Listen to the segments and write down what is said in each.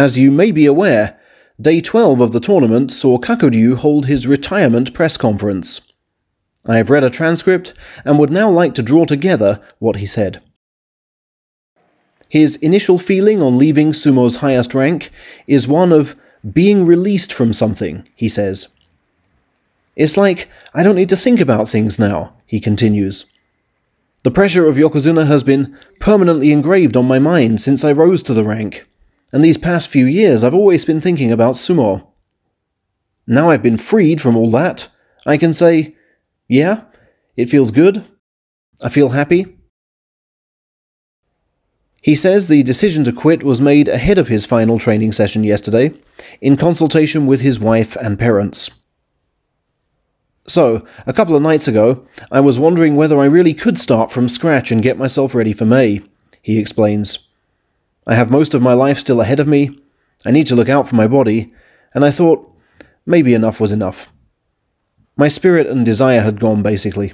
As you may be aware, Day 12 of the tournament saw Kakuryu hold his retirement press conference. I have read a transcript and would now like to draw together what he said. His initial feeling on leaving sumo's highest rank is one of being released from something, he says. It's like I don't need to think about things now, he continues. The pressure of Yokozuna has been permanently engraved on my mind since I rose to the rank, and these past few years I've always been thinking about sumo. Now I've been freed from all that, I can say, yeah, it feels good, I feel happy. He says the decision to quit was made ahead of his final training session yesterday, in consultation with his wife and parents. So, a couple of nights ago, I was wondering whether I really could start from scratch and get myself ready for May, he explains. I have most of my life still ahead of me, I need to look out for my body, and I thought maybe enough was enough. My spirit and desire had gone, basically.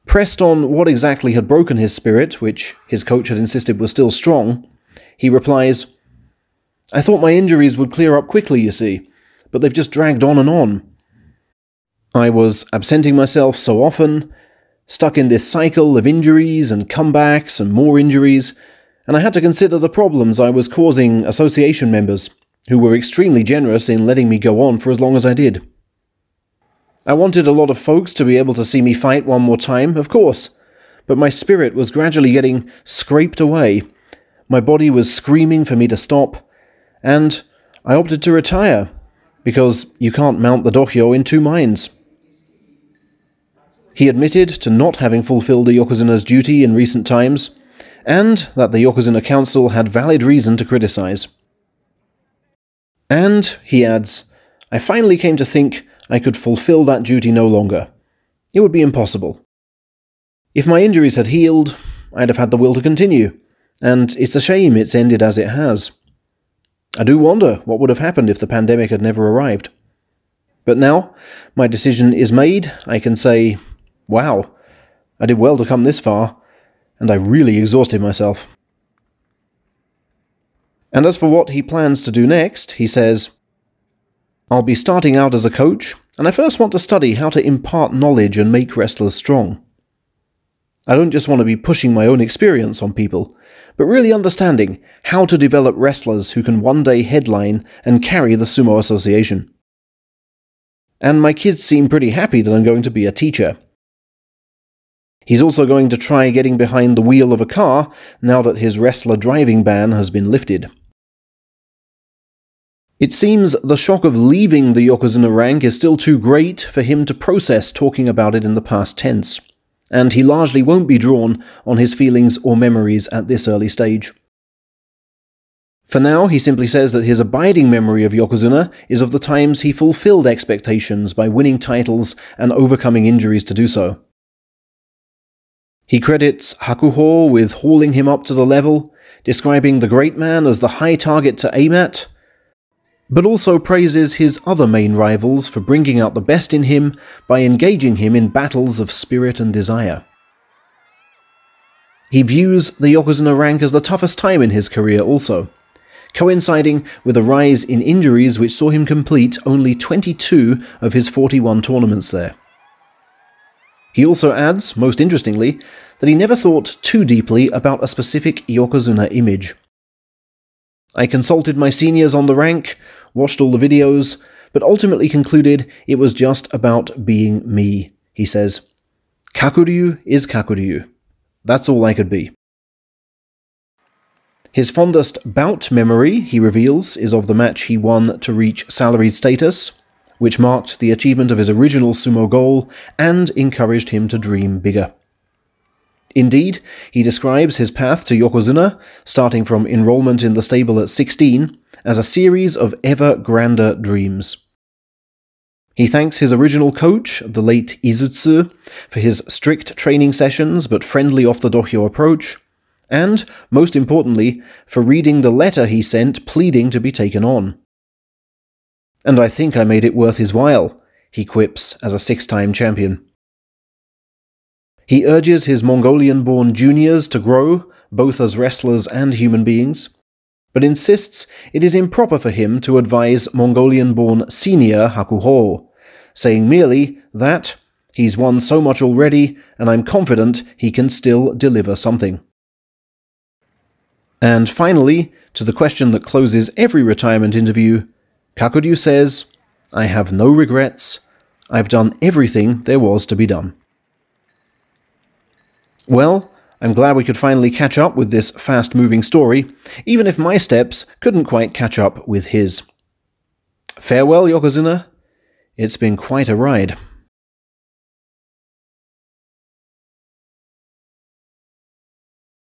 Pressed on what exactly had broken his spirit, which his coach had insisted was still strong, he replies, I thought my injuries would clear up quickly, you see, but they've just dragged on and on. I was absenting myself so often, stuck in this cycle of injuries and comebacks and more injuries, and I had to consider the problems I was causing association members, who were extremely generous in letting me go on for as long as I did. I wanted a lot of folks to be able to see me fight one more time, of course, but my spirit was gradually getting scraped away. My body was screaming for me to stop, and I opted to retire, because you can't mount the dohyo in two minds. He admitted to not having fulfilled the Yokozuna's duty in recent times, and that the Yokozuna Council had valid reason to criticize. And, he adds, I finally came to think I could fulfill that duty no longer. It would be impossible. If my injuries had healed, I'd have had the will to continue, and it's a shame it's ended as it has. I do wonder what would have happened if the pandemic had never arrived. But now, my decision is made, I can say, wow, I did well to come this far, and I really exhausted myself. And as for what he plans to do next, he says, I'll be starting out as a coach, and I first want to study how to impart knowledge and make wrestlers strong. I don't just want to be pushing my own experience on people, but really understanding how to develop wrestlers who can one day headline and carry the Sumo Association. And my kids seem pretty happy that I'm going to be a teacher. He's also going to try getting behind the wheel of a car now that his wrestler driving ban has been lifted. It seems the shock of leaving the Yokozuna rank is still too great for him to process talking about it in the past tense, and he largely won't be drawn on his feelings or memories at this early stage. For now, he simply says that his abiding memory of Yokozuna is of the times he fulfilled expectations by winning titles and overcoming injuries to do so. He credits Hakuho with hauling him up to the level, describing the great man as the high target to aim at, but also praises his other main rivals for bringing out the best in him by engaging him in battles of spirit and desire. He views the Yokozuna rank as the toughest time in his career also, coinciding with a rise in injuries which saw him complete only 22 of his 41 tournaments there. He also adds, most interestingly, that he never thought too deeply about a specific Yokozuna image. I consulted my seniors on the rank, watched all the videos, but ultimately concluded it was just about being me, he says. Kakuryu is Kakuryu. That's all I could be. His fondest bout memory, he reveals, is of the match he won to reach salaried status, which marked the achievement of his original sumo goal and encouraged him to dream bigger. Indeed, he describes his path to Yokozuna, starting from enrollment in the stable at 16, as a series of ever grander dreams. He thanks his original coach, the late Izutsu, for his strict training sessions but friendly off-the-dohyo approach, and, most importantly, for reading the letter he sent pleading to be taken on. And I think I made it worth his while, he quips as a 6-time champion. He urges his Mongolian-born juniors to grow, both as wrestlers and human beings, but insists it is improper for him to advise Mongolian-born senior Hakuho, saying merely that he's won so much already and I'm confident he can still deliver something. And finally, to the question that closes every retirement interview, Kakuryu says, "I have no regrets. I've done everything there was to be done." Well, I'm glad we could finally catch up with this fast-moving story, even if my steps couldn't quite catch up with his. Farewell, Yokozuna. It's been quite a ride.